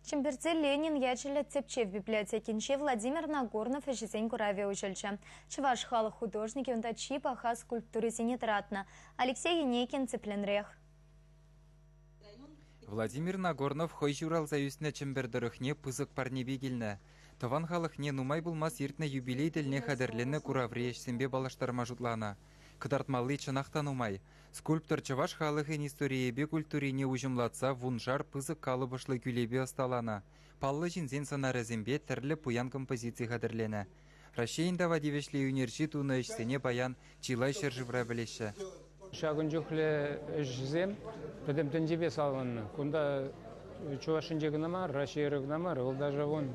Чемберде Ленин ячелі Цепчев библиотекинче Владимир Нагорнов жезен кураве ужылчы. Чываш халық художники онда чипа хас скульптурызине тратна. Алексей Енекин цепленрех. Владимир Нагорнов хой журал заюсне чембердырыхне пызык парнебе келні. Тыван халықне нумай булмас ертіне юбилей тіліне қадерленні куравреш сенбе балаштарма жұтлана. Кыдартмалы чынақтан умай. Скульптор чываш халығын историебе культурине ужымлатса вунжар пызык калыбышлы күлебе асталана. Паллы жинзен санарызембе тірлі пуян композиции қадерлені. Рашейінде вадивешлі университет уны ішсене баян чилай шыржывра білеші. Шагын жүхлі жізем, бідім тінжебе салғанны. Күнда чувашын жегінамар, Рашейрігінамар, ол даже вон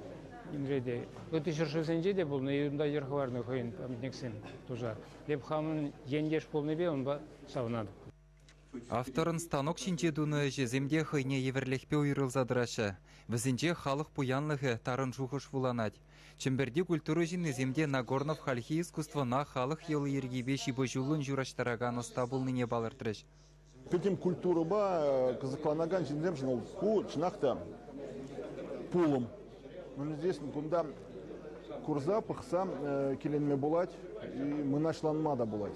инреде. Өті шыршывсенже де бұл, үйінде ерхварны қойын памятниксен тұжар. Деп хамын ендеш болны бе, он ба савнады. Авторын станок шинче дуны жеземде хыйне еверлехпе уйрылзадырашы. Візінже халық пуянлығы тарын жухыш вуланать. Чемберде культуры жинны земде Нагорнов хальхи искусствына халық елы ергебе шибы жулын жураштараган остабылныне балыртырыш. Петим культуры ба кызыкланаган жинзем жын ол ку чынақта пулым. Здесь кунда курза пықсам келенме болать и мынашланмада болать.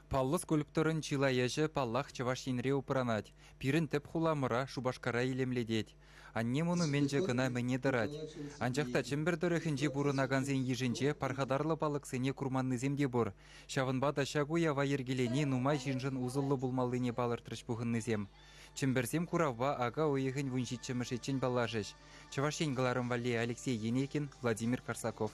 Паллы скульпторын чила ежі паллах чываш енре упыранать. Пирін тіп хуламыра шубашкара илемледет. Анне мұны менже гына мәне дырать. Анжақта чембердіріхінже бұрынаганзен ежінже пархадарлы балықсене курманны земде бұр. Шавынба да шагуя вайыргелене нумай жинжын узыллы булмалыне балыртырыш бұғынны зем. Чемберзем куравба ага ойығын вуншитчымыш ечен балажыш. Чываш енгіларым вале Алексей Енекин, Владимир Корсаков.